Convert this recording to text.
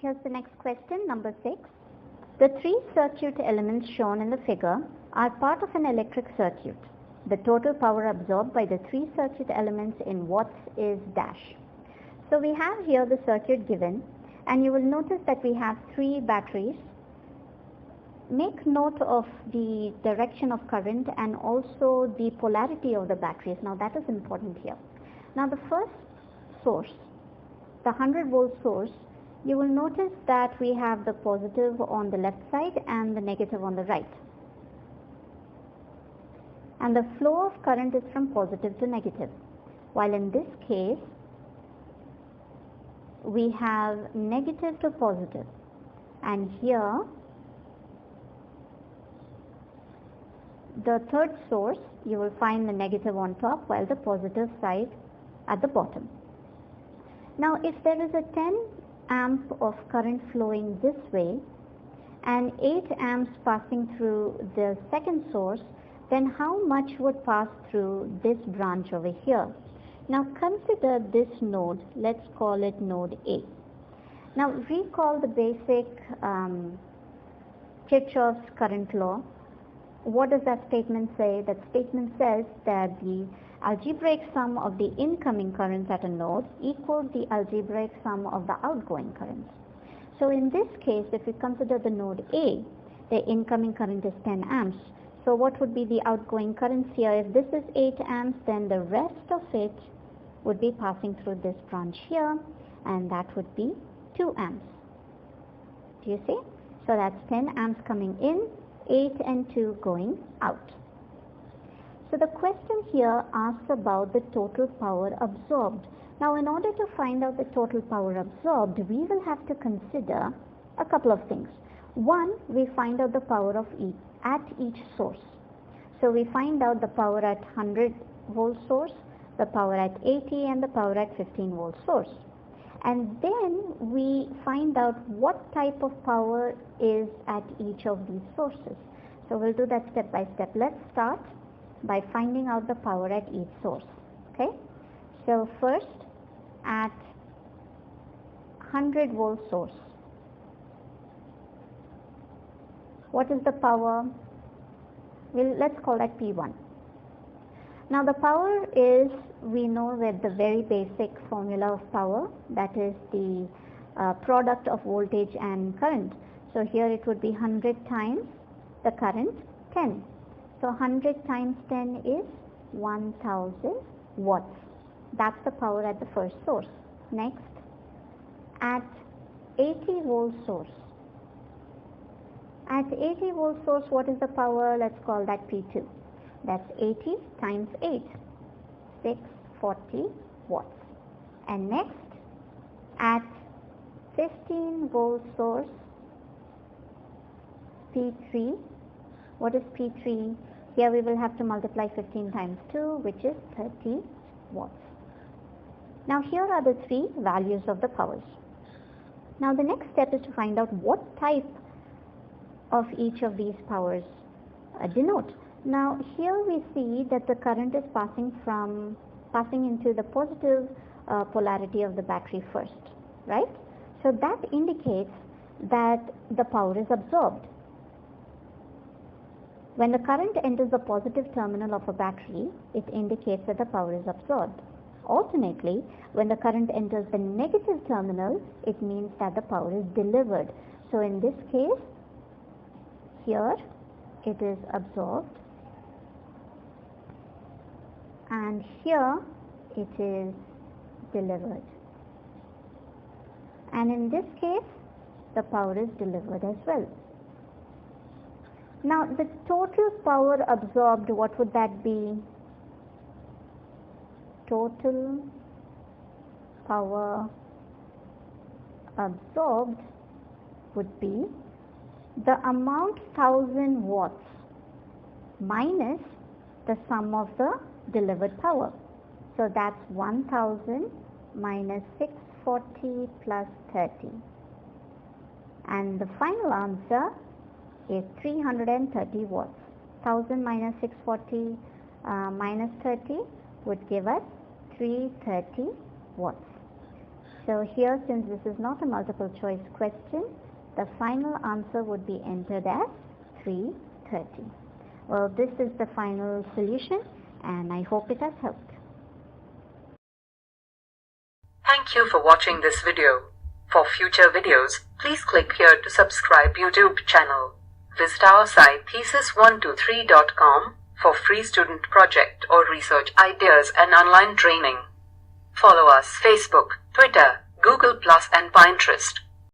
Here's the next question, number 6. The three circuit elements shown in the figure are part of an electric circuit. The total power absorbed by the three circuit elements in watts is dash. So we have here the circuit given, and you will notice that we have three batteries. Make note of the direction of current and also the polarity of the batteries. Now that is important here. Now the first source, the 100 volt source, you will notice that we have the positive on the left side and the negative on the right. And the flow of current is from positive to negative. While in this case, we have negative to positive. And here, the third source, you will find the negative on top while the positive side at the bottom. Now if there is a 10 amp of current flowing this way and 8 amps passing through the second source, then how much would pass through this branch over here? Now consider this node, let's call it node A. Now recall the basic Kirchhoff's current law. What does that statement say? That statement says that the algebraic sum of the incoming currents at a node equals the algebraic sum of the outgoing currents. So in this case, if we consider the node A, the incoming current is 10 amps. So what would be the outgoing currents here? If this is 8 amps, then the rest of it would be passing through this branch here, and that would be 2 amps. Do you see? So that's 10 amps coming in, 8 and 2 going out. So the question here asks about the total power absorbed. Now in order to find out the total power absorbed, we will have to consider a couple of things. One, we find out the power of at each source. So we find out the power at 100 volt source, the power at 80 and the power at 15 volt source. And then we find out what type of power is at each of these sources. So we'll do that step by step. Let's start by finding out the power at each source. Okay? So first, at 100 volt source, what is the power? Let's call that P1. Now the power is, we know that the very basic formula of power, that is the product of voltage and current. So here it would be 100 times the current, 10. So 100 times 10 is 1000 watts. That's the power at the first source. Next, at 80 volt source. At 80 volt source, what is the power? Let's call that P2. That's 80 times 8, 640 watts. And next, at 15 volt source, P3. What is P3? Here we will have to multiply 15 times 2, which is 30 watts. Now here are the three values of the powers. Now the next step is to find out what type of each of these powers denote. Now here we see that the current is passing into the positive polarity of the battery first, right? So that indicates that the power is absorbed. When the current enters the positive terminal of a battery, it indicates that the power is absorbed. Alternately, when the current enters the negative terminal, it means that the power is delivered. So in this case, here it is absorbed, and here it is delivered. And in this case, the power is delivered as well. Now the total power absorbed, what would that be? Total power absorbed would be the amount 1000 watts minus the sum of the delivered power. So that's 1000 minus 640 plus 30. And the final answer is 330 watts. 1000 minus 640 minus 30 would give us 330 watts. So here, since this is not a multiple choice question, the final answer would be entered as 330. Well, this is the final solution, and I hope it has helped. Thank you for watching this video. For future videos, please click here to subscribe YouTube channel. Visit our site thesis123.com for free student project or research ideas and online training. Follow us Facebook, Twitter, Google+, and Pinterest.